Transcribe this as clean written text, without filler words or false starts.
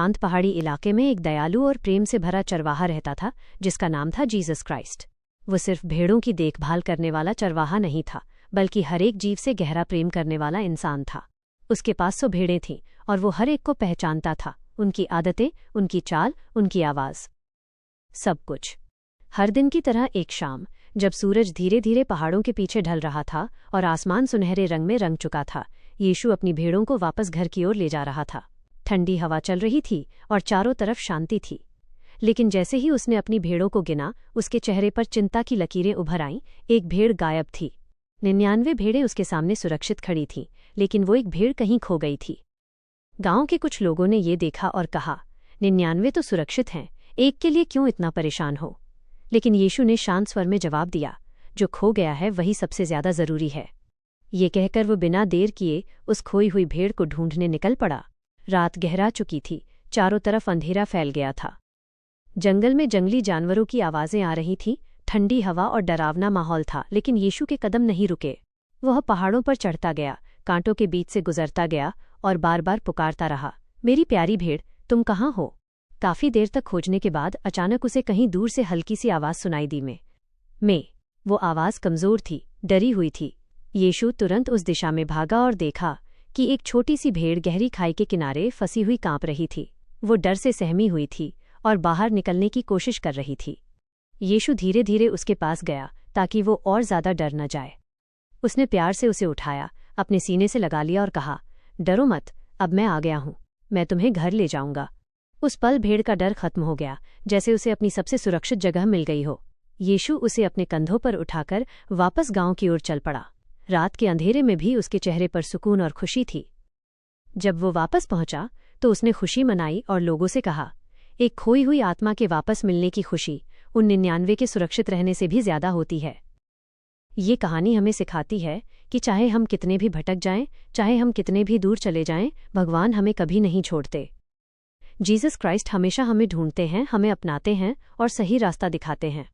शांत पहाड़ी इलाके में एक दयालु और प्रेम से भरा चरवाहा रहता था जिसका नाम था जीसस क्राइस्ट। वो सिर्फ भेड़ों की देखभाल करने वाला चरवाहा नहीं था, बल्कि हर एक जीव से गहरा प्रेम करने वाला इंसान था। उसके पास 100 भेड़ें थीं और वो हर एक को पहचानता था, उनकी आदतें, उनकी चाल, उनकी आवाज़, सब कुछ। हर दिन की तरह एक शाम, जब सूरज धीरे धीरे पहाड़ों के पीछे ढल रहा था और आसमान सुनहरे रंग में रंग चुका था, यीशु अपनी भेड़ों को वापस घर की ओर ले जा रहा था। ठंडी हवा चल रही थी और चारों तरफ शांति थी। लेकिन जैसे ही उसने अपनी भेड़ों को गिना, उसके चेहरे पर चिंता की लकीरें उभर आईं। एक भेड़ गायब थी। 99 भेड़ें उसके सामने सुरक्षित खड़ी थीं, लेकिन वो एक भेड़ कहीं खो गई थी। गांव के कुछ लोगों ने ये देखा और कहा, 99 तो सुरक्षित हैं, एक के लिए क्यों इतना परेशान हो? लेकिन यीशु ने शांत स्वर में जवाब दिया, जो खो गया है वही सबसे ज्यादा जरूरी है। ये कहकर वो बिना देर किए उस खोई हुई भेड़ को ढूंढने निकल पड़ा। रात गहरा चुकी थी, चारों तरफ अंधेरा फैल गया था। जंगल में जंगली जानवरों की आवाज़ें आ रही थीं, ठंडी हवा और डरावना माहौल था, लेकिन यीशु के कदम नहीं रुके। वह पहाड़ों पर चढ़ता गया, कांटों के बीच से गुजरता गया और बार बार पुकारता रहा, मेरी प्यारी भेड़, तुम कहाँ हो? काफी देर तक खोजने के बाद अचानक उसे कहीं दूर से हल्की सी आवाज़ सुनाई दी। मैं। वो आवाज़ कमज़ोर थी, डरी हुई थी। यीशु तुरंत उस दिशा में भागा और देखा कि एक छोटी सी भेड़ गहरी खाई के किनारे फंसी हुई कांप रही थी। वो डर से सहमी हुई थी और बाहर निकलने की कोशिश कर रही थी। यीशु धीरे धीरे उसके पास गया ताकि वो और ज्यादा डर न जाए। उसने प्यार से उसे उठाया, अपने सीने से लगा लिया और कहा, डरो मत, अब मैं आ गया हूं, मैं तुम्हें घर ले जाऊंगा। उस पल भेड़ का डर खत्म हो गया, जैसे उसे अपनी सबसे सुरक्षित जगह मिल गई हो। यीशु उसे अपने कंधों पर उठाकर वापस गांव की ओर चल पड़ा। रात के अंधेरे में भी उसके चेहरे पर सुकून और खुशी थी। जब वो वापस पहुंचा तो उसने खुशी मनाई और लोगों से कहा, एक खोई हुई आत्मा के वापस मिलने की खुशी उन 99 के सुरक्षित रहने से भी ज्यादा होती है। ये कहानी हमें सिखाती है कि चाहे हम कितने भी भटक जाएं, चाहे हम कितने भी दूर चले जाएं, भगवान हमें कभी नहीं छोड़ते। जीसस क्राइस्ट हमेशा हमें ढूंढते हैं, हमें अपनाते हैं और सही रास्ता दिखाते हैं।